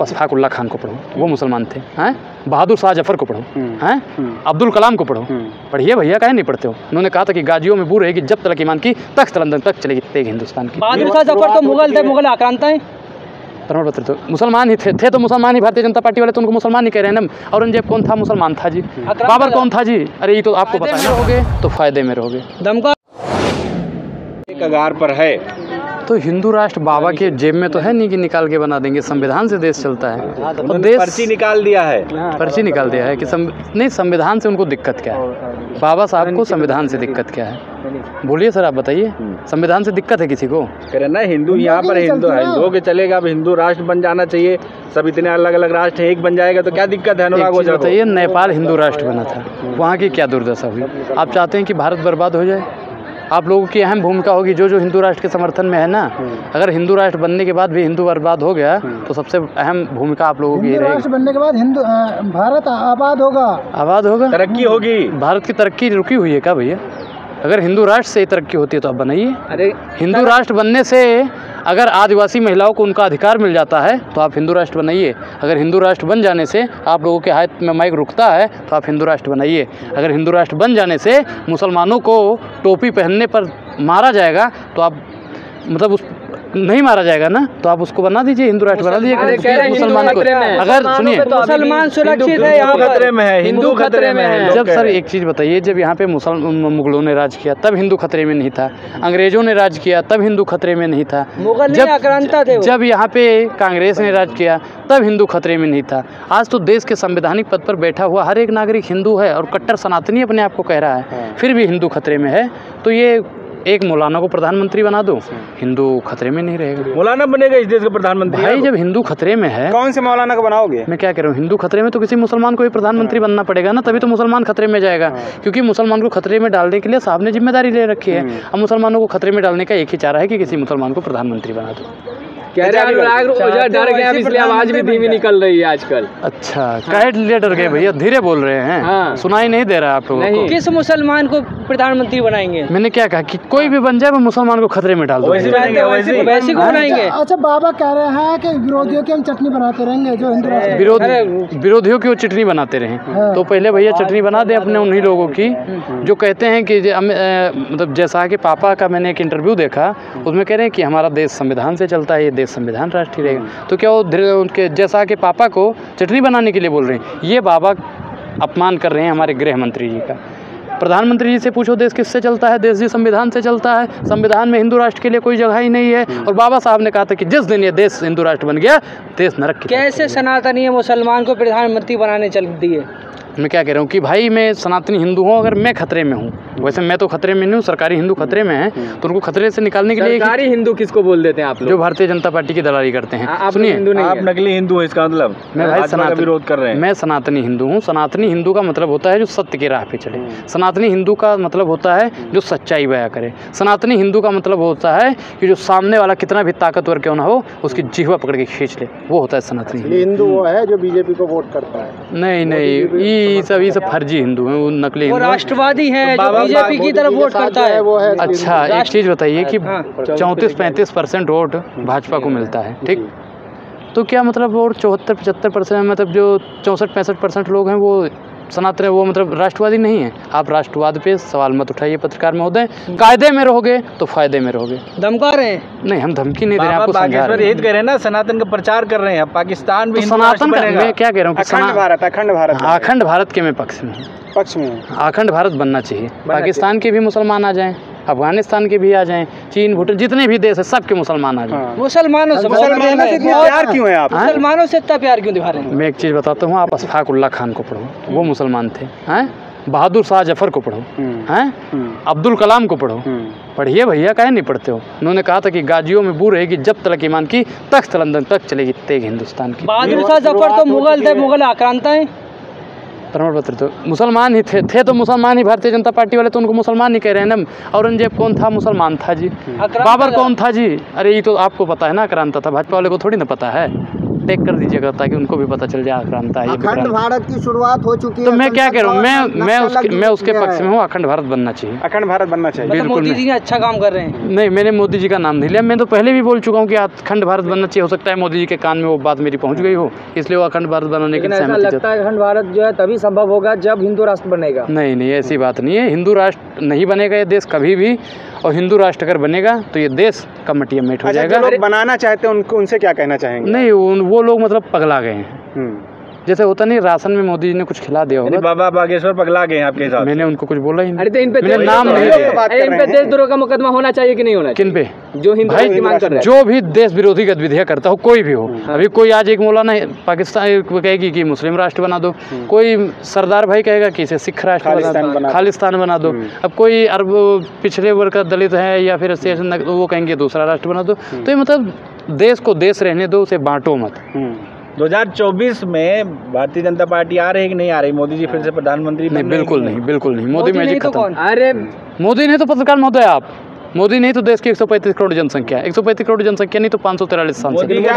अशफाकुल्ला खान को पढ़ो, वो मुसलमान थे। हैं बहादुर शाह जफर को पढ़ो, हैं अब्दुल कलाम को पढ़ो। पढ़िए भैया, काहे नहीं पढ़ते हो? उन्होंने कहा था कि गाजियों में बू रहेगी जब तक ईमान की, तख्त लंदन तक चलेगी तेग हिंदुस्तान की। बहादुर शाह जफर तो मुगल थे, मुगल आक्रांता है। प्रमाण पत्र तो मुसलमान ही थे तो मुसलमान ही। भारतीय जनता पार्टी वाले तो उनको मुसलमान ही कह रहे हैं ना। औरंगजेब कौन था? मुसलमान था जी। बाबर कौन था जी? अरे ये तो आपको पता है। रहोगे तो फायदे में रहोगे। दमका कगार पर है तो हिंदू राष्ट्र बाबा के जेब में तो है नहीं कि निकाल के बना देंगे। संविधान से देश चलता है और देश पर्ची निकाल दिया है। पर्ची निकाल दिया है कि नहीं, संविधान से उनको दिक्कत क्या है? बाबा साहब को संविधान से दिक्कत क्या है? बोलिए सर, आप बताइए। संविधान से दिक्कत है किसी को? कह रहे ना हिंदू यहाँ पर हिंदुओं के चलेगा। अब हिंदू राष्ट्र बन जाना चाहिए। सब इतने अलग अलग राष्ट्र एक बन जाएगा तो क्या दिक्कत है? बताइए, नेपाल हिंदू राष्ट्र बना था, वहाँ की क्या दुर्दशा हुई? आप चाहते हैं कि भारत बर्बाद हो जाए? आप लोगों की अहम भूमिका होगी जो हिंदू राष्ट्र के समर्थन में है ना। अगर हिंदू राष्ट्र बनने के बाद भी हिंदू बर्बाद हो गया तो सबसे अहम भूमिका आप लोगों की रहेगी। राष्ट्र बनने के बाद हिंदू भारत आबाद होगा, तरक्की होगी। भारत की तरक्की रुकी हुई है क्या भैया? अगर हिंदू राष्ट्र से तरक्की होती है तो आप बनाइए। अरे हिंदू राष्ट्र बनने से अगर आदिवासी महिलाओं को उनका अधिकार मिल जाता है तो आप हिंदू राष्ट्र बनाइए। अगर हिंदू राष्ट्र बन जाने से आप लोगों के हाथ में माइक रुकता है तो आप हिंदू राष्ट्र बनाइए। अगर हिंदू राष्ट्र बन जाने से मुसलमानों को टोपी पहनने पर मारा जाएगा तो आप मतलब उस नहीं मारा जाएगा ना, तो आप उसको बना दीजिए, हिंदू राष्ट्र बना दीजिए। मुसलमान को अगर सुनिए, मुसलमान सुरक्षित है, यहाँ खतरे में है, हिंदू खतरे में है। जब सर एक चीज़ बताइए, जब यहाँ पे मुगलों ने राज किया तब हिंदू खतरे में नहीं था। अंग्रेजों ने राज किया तब हिंदू खतरे में नहीं था। जब यहाँ पे कांग्रेस ने राज किया तब हिंदू खतरे में नहीं था। आज तो देश के संवैधानिक पद पर बैठा हुआ हर एक नागरिक हिंदू है और कट्टर सनातनी अपने आप को कह रहा है, फिर भी हिंदू खतरे में है। तो ये एक मौलाना को प्रधानमंत्री बना दो, हिंदू खतरे में नहीं रहेगा। मौलाना बनेगा इस देश का प्रधानमंत्री? भाई जब हिंदू खतरे में है, कौन से मौलाना को बनाओगे? मैं क्या कह रहा हूँ, हिंदू खतरे में तो किसी मुसलमान को भी प्रधानमंत्री बनना पड़ेगा ना, तभी तो मुसलमान खतरे में जाएगा। क्योंकि मुसलमान को खतरे में डालने के लिए साहब ने जिम्मेदारी ले रखी है। अब मुसलमानों को खतरे में डालने का एक ही चारा है कि किसी मुसलमान को प्रधानमंत्री बना दो। कह रहे अनुराग ओझा डर गया, इसलिए आवाज भी धीमी निकल रही है आजकल। अच्छा, काहे लिए डर गए भैया? धीरे बोल रहे हैं। हाँ। सुनाई नहीं दे रहा आप लोगों को? किस मुसलमान को प्रधानमंत्री बनाएंगे? मैंने क्या कहा कि कोई भी बन जाए वो मुसलमान को खतरे में डाल दो। वैसे को बनाएंगे। अच्छा, बाबा कह रहे हैं कि विरोधियों की हम चटनी बनाते रहेंगे। जो हिंदू विरोधियों की वो चटनी बनाते रहे, तो पहले भैया चटनी बना दे अपने उन्हीं लोगों की जो कहते हैं कि मतलब जैसा कि पापा का मैंने एक इंटरव्यू देखा, उसमें कह रहे हैं कि हमारा देश संविधान से चलता है, ये देश संविधान राष्ट्रीय रहेगा। तो क्या वो उनके जैसा कि पापा को चटनी बनाने के लिए बोल रहे हैं? ये बाबा अपमान कर रहे हैं हमारे गृह मंत्री जी का। प्रधानमंत्री जी से पूछो देश किससे चलता है? देश जी संविधान से चलता है। संविधान में हिंदू राष्ट्र के लिए कोई जगह ही नहीं है। और बाबा साहब ने कहा था कि जिस दिन ये देश हिंदू राष्ट्र बन गया, देश नरक की। कैसे सनातनी मुसलमान को प्रधानमंत्री बनाने चल दिए? मैं क्या कह रहा हूँ कि भाई मैं सनातनी हिंदू हूँ, अगर मैं खतरे में हूँ, वैसे मैं तो खतरे में नहीं हूँ, सरकारी हिंदू खतरे में है, तो उनको खतरे से निकालने के लिए सरकारी हिंदू किसको बोल देते हैं आप लोग? जो भारतीय जनता पार्टी की दलाली करते हैं। सुनिए, आप नकली हिंदू है, इसका मतलब मैं भाई सनातन विरोध कर रहे हैं। मैं सनातनी हिंदू हूँ। सनातनी हिंदू का मतलब होता है जो सत्य की राह पे चले। सनातनी हिंदू का मतलब होता है जो सच्चाई बयां करे। सनातनी हिंदू का मतलब होता है कि जो सामने वाला कितना भी ताकतवर क्यों ना हो, उसकी जिह्वा पकड़ के खींच ले, वो होता है सनातनी हिंदू। वो है जो बीजेपी को वोट करता है। नहीं, ये सब फर्जी हिंदू हैं, वो नकली हिंदू। राष्ट्रवादी है जो बीजेपी की तरफ वोट करता है, वो है। अच्छा, एक चीज़ बताइए कि 34-35% वोट भाजपा को मिलता है, ठीक? तो क्या मतलब और 74-75% मतलब जो 64-65% लोग हैं वो सनातन, वो मतलब राष्ट्रवादी नहीं है? आप राष्ट्रवाद पे सवाल मत उठाइए पत्रकार महोदय। कायदे में रहोगे तो फायदे में रहोगे। धमका रहे हैं? नहीं, हम धमकी नहीं दे रहे हैं, आपको समझा रहे हैं। हित कह रहे हैं ना, सनातन का प्रचार कर रहे हैं। पाकिस्तान भी सनातन का, मैं क्या कह रहा हूँ कि अखंड भारत के मैं पक्ष में हूँ। अखंड भारत बनना चाहिए। पाकिस्तान के भी मुसलमान आ जाएं, अफगानिस्तान के भी आ जाएं, चीन, भूटान, जितने भी देश है सबके मुसलमान आ जाएं। मुसलमानों से प्यार क्यों है? आप मुसलमानों से इतना प्यार क्यों दिखा रहे हैं? मैं एक चीज़ बताता हूँ, आप अशफाकुल्ला खान को पढ़ो, वो मुसलमान थे। हैं बहादुर शाह जफर को पढ़ो, हैं अब्दुल कलाम को पढ़ो। पढ़िए भैया, काहे नहीं पढ़ते हो? उन्होंने कहा था कि गाजियों में बू रहेगी जब तक ईमान की, तख्त लंदन तक चलेगी तेग हिंदुस्तान की। बहादुर शाह जफर तो मुगल थे, मुगल आक्रांता है। प्रमाण पत्र तो मुसलमान ही थे तो मुसलमान ही। भारतीय जनता पार्टी वाले तो उनको मुसलमान ही कह रहे हैं ना। औरंगजेब कौन था? मुसलमान था जी। बाबर कौन था जी? अरे ये तो आपको पता है ना, आक्रांता था। भाजपा वाले को थोड़ी ना पता है। टैग कर दीजिएगा ताकि उनको भी पता चल जाए आक्रांता है। अखंड भारत की शुरुआत हो चुकी है। तो मैं क्या कह रहा हूँ, मैं उसके पक्ष में हूँ। अखंड भारत बनना चाहिए, अखंड भारत बनना चाहिए। बिल्कुल। मोदी जी अच्छा काम कर रहे हैं। नहीं, मैंने मोदी जी का नाम नहीं लिया। मैं तो पहले भी बोल चुका हूँ कि अखंड भारत बनना चाहिए। हो सकता है मोदी जी के कान में वो बात मेरी पहुँच गई हो, इसलिए वो अखंड भारत बनाने की सहमति लगता है अखंड भारत जो है तभी संभव होगा जब हिंदू राष्ट्र बनेगा। नहीं, ऐसी बात नहीं है। हिंदू राष्ट्र नहीं बनेगा ये देश कभी भी, और हिंदू राष्ट्र अगर बनेगा तो ये देश का मटिया मेट हो जाएगा। जो लोग बनाना चाहते हैं उनसे क्या कहना चाहेंगे? नहीं, वो लोग मतलब पगला गए हैं। जैसे होता नहीं, राशन में मोदी जी ने कुछ खिला दिया होगा। बाबा बागेश्वर पगला गए हैं आपके हिसाब से? मैंने उनको कुछ बोला ही नहीं। अरे तो इन पे नाम नहीं लिया। इन पे देशद्रोह का मुकदमा होना चाहिए कि नहीं होना चाहिए? किन पे? जो हिंदू की मांग कर रहे हैं। जो भी देश विरोधी गतिविधियां करता हो, कोई भी हो। अभी कोई आज एक मौलाना पाकिस्तान कहेगी कि मुस्लिम राष्ट्र बना दो, कोई सरदार भाई कहेगा कि इसे सिख राष्ट्र खालिस्तान बना दो। अब कोई अरब पिछड़े वर्ग का दलित है या फिर वो कहेंगे दूसरा राष्ट्र बना दो। तो ये मतलब देश को देश रहने दो, उसे बांटो मत। 2024 में भारतीय जनता पार्टी आ रही है कि नहीं आ रही? मोदी जी फिर से प्रधानमंत्री? नहीं, बिल्कुल नहीं। मोदी मैजिक खत्म। अरे मोदी नहीं तो पत्रकार महोदय आप, मोदी नहीं तो देश की 135 करोड़ जनसंख्या, 135 करोड़ जनसंख्या नहीं तो 543 सांसद। क्या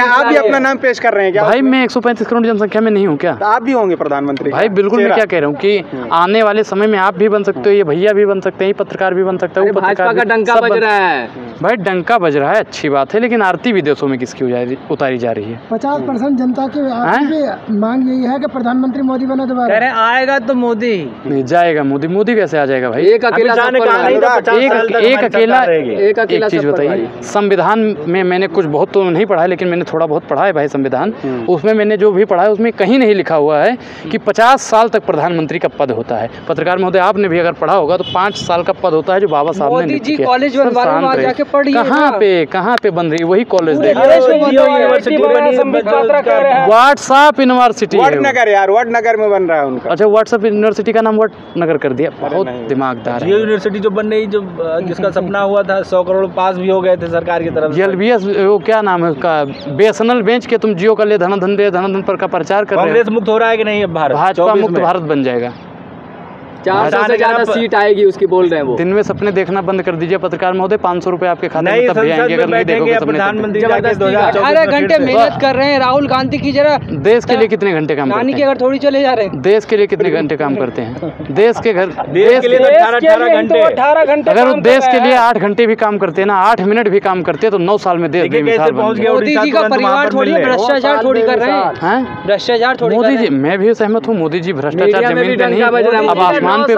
आप भी अपना नाम पेश कर रहे हैं क्या? भाई मैं 135 करोड़ जनसंख्या में नहीं हूँ क्या? तो आप भी होंगे प्रधानमंत्री? भाई बिल्कुल। मैं क्या कह रहा हूँ कि आने वाले समय में आप भी बन सकते हो, ये भैया भी बन सकते हैं, पत्रकार भी बन सकता है। भाजपा का डंका बज रहा है भाई, डंका बज रहा है, अच्छी बात है, लेकिन आरती विदेशों में किसकी उतारी जा रही है? 50% जनता की मांग यही है कि प्रधानमंत्री मोदी बने दोबारा। आएगा तो मोदी नहीं जाएगा। मोदी कैसे आ जाएगा भाई? एक अकेला एक चीज बताइए, संविधान में मैंने कुछ बहुत तो नहीं पढ़ा है, लेकिन मैंने थोड़ा बहुत पढ़ा है भाई संविधान। उसमें मैंने जो भी पढ़ा है उसमें कहीं नहीं लिखा हुआ है कि 50 साल तक प्रधानमंत्री का पद होता है। पत्रकार महोदय आपने भी अगर पढ़ा होगा तो 5 साल का पद होता है जो बाबा साहब ने नियुक्त किया। कहाँ पे बन रही वही कॉलेज देखिए, व्हाट्सएप यूनिवर्सिटी। वडनगर में बन रहा है उनका। अच्छा, व्हाट्सएप यूनिवर्सिटी का नाम वडनगर कर दिया। बहुत दिमागदार है। यूनिवर्सिटी जो बन रही, जो जिसका सपना हुआ था 100 करोड़ पास भी हो गए थे सरकार की तरफ से। LBS वो क्या नाम है उसका, BSNL बेच के तुम जियो का ले धन पर का प्रचार कर रहे हो। कांग्रेस मुक्त हो रहा है कि नहीं? भारत भाजपा मुक्त भारत बन जाएगा। 400 से ज्यादा सीट आएगी उसकी, बोल रहे हैं वो। दिन में सपने देखना बंद कर दीजिए पत्रकार महोदय। 500 रुपए आपके खाते में तब भी आएंगे अगर नहीं देखोगे सपने। प्रधानमंत्री 18 घंटे मेहनत कर रहे हैं राहुल गांधी की। जरा देश के लिए कितने घंटे काम करते हैं? अगर थोड़ी चले जा रहे हैं। देश के लिए कितने घंटे काम करते हैं? देश के लिए 18 घंटे। अगर वो देश के लिए 8 घंटे भी काम करते हैं ना, 8 मिनट भी काम करते हैं तो 9 साल में देश बेमिसाल बन गया। मोदी जी का परिवार थोड़ी भ्रष्टाचार थोड़ी कर रहे हैं, भ्रष्टाचार थोड़ी। मोदी जी, मैं भी सहमत हूँ, मोदी जी भ्रष्टाचार जमीन पे नहीं, अब आसमान पे।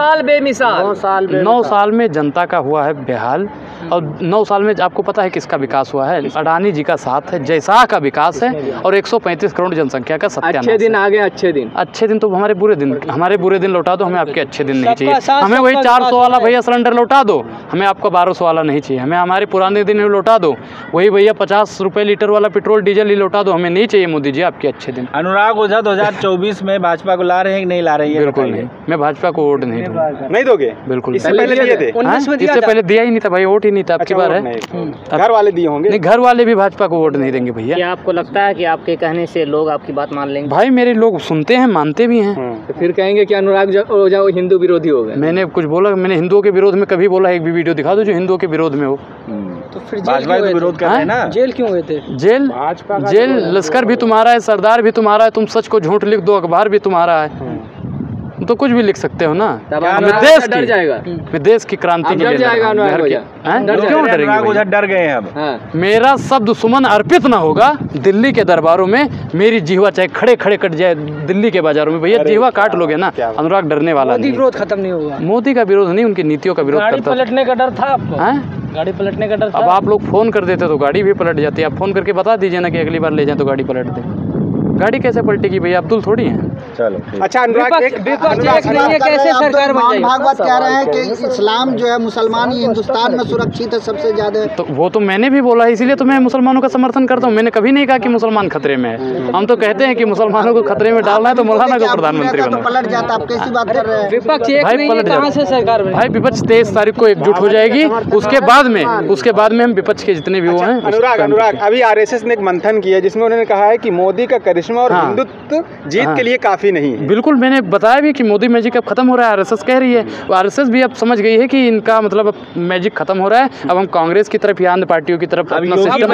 9 साल में जनता का हुआ है बेहाल, और 9 साल में आपको पता है किसका विकास हुआ है? अडानी जी का साथ है, जैसा का विकास है, और 135 करोड़ जनसंख्या का सत्यानाश। अच्छे दिन आ गए, अच्छे दिन तो हमारे बुरे दिन लौटा दो, हमें आपके अच्छे दिन नहीं चाहिए। हमें वही 400 वाला भैया सिलेंडर लौटा दो, हमें आपका 1200 वाला नहीं चाहिए। हमें हमारे पुराने दिन लौटा दो, वही भैया 50 रुपए लीटर वाला पेट्रोल डीजल ही लौटा दो, हमें नहीं चाहिए मोदी जी आपके अच्छे दिन। अनुराग ओझा 2024 में भाजपा को ला रहे हैं कि नहीं ला रही है? बिल्कुल नहीं, मैं भाजपा को वोट नहीं दूंगा। नहीं दोगे? बिल्कुल। इससे पहले दिए थे? इससे पहले दिया ही नहीं था भाई, वोट ही नहीं था। आपकी बार है, घर वाले दिए होंगे? नहीं, घर वाले भी भाजपा को वोट नहीं देंगे भैया। क्या आपको लगता है कि आपके कहने से लोग आपकी बात मान लेंगे? भाई मेरे लोग सुनते हैं, मानते भी हैं। तो फिर कहेंगे कि अनुराग ओझा हिंदू विरोधी हो गए। मैंने कुछ बोला? मैंने हिंदुओं के विरोध में कभी बोला? एक भी वीडियो दिखा दो जो हिंदुओं के विरोध में हो। तो फिर भाजपा तो विरोध कर रहे हैं ना? जेल क्यों हुए थे? जेल लश्कर भी तुम्हारा है, सरदार भी तुम्हारा है, तुम सच को झूठ लिख दो, अखबार भी तुम्हारा है, तो कुछ भी लिख सकते हो ना। मैं देश की क्रांति के लिए क्यों डरेंगे? डर गए हैं अब। मेरा शब्द सुमन अर्पित ना होगा दिल्ली के दरबारों में, मेरी जीवा चाहे खड़े खड़े कट जाए दिल्ली के बाजारों में, भैया जीवा काट लोगे ना। अनुराग डरने वाला नहीं। विरोध खत्म नहीं होगा। मोदी का विरोध नहीं, उनकी नीतियों का विरोध करता। पलटने का डर था आपको? गाड़ी पलटने का डर था? अब आप लोग फोन कर देते तो गाड़ी भी पलट जाती है। आप फोन करके बता दीजिए ना कि अगली बार ले जाए तो गाड़ी पलट दे। गाड़ी कैसे पलटेगी भैया? अब्दुल थोड़ी है। चलो अच्छा, अनुराग कैसे सरकार बन जाएगी? भागवत कह रहे हैं कि इस्लाम जो है मुसलमान ही हिंदुस्तान में सुरक्षित है सबसे ज्यादा। तो वो तो मैंने भी बोला है, इसीलिए तो मैं मुसलमानों का समर्थन करता हूँ। मैंने कभी नहीं कहा कि मुसलमान खतरे में है। हम तो कहते हैं कि मुसलमानों को खतरे में डालना है तो मौलाना को प्रधानमंत्री बनना। पलट जाता, आप कैसी बात कर रहे हैं? विपक्ष भाई पलट जाता भाई। विपक्ष 23 तारीख को एकजुट हो जाएगी, उसके बाद में हम विपक्ष के जितने भी वो हैं। अनुराग, अभी RSS ने एक मंथन किया जिसमें उन्होंने कहा है कि मोदी का करिश्मा कास्टिज्म और हिंदुत्व जीत के लिए काफी नहीं है। बिल्कुल, मैंने बताया भी कि मोदी मैजिक अब खत्म हो रहा है, आरएसएस कह रही है। आरएसएस भी अब समझ गई है कि इनका मतलब अब मैजिक खत्म हो रहा है। अब हम कांग्रेस की तरफ या अन्य पार्टियों की तरफ अपना सिस्टम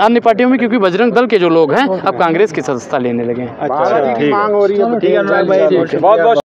अन्य पार्टियों में, क्योंकि बजरंग दल के जो लोग हैं अब कांग्रेस की सदस्यता लेने लगे हैं। अच्छा, ठीक है, बहुत बहुत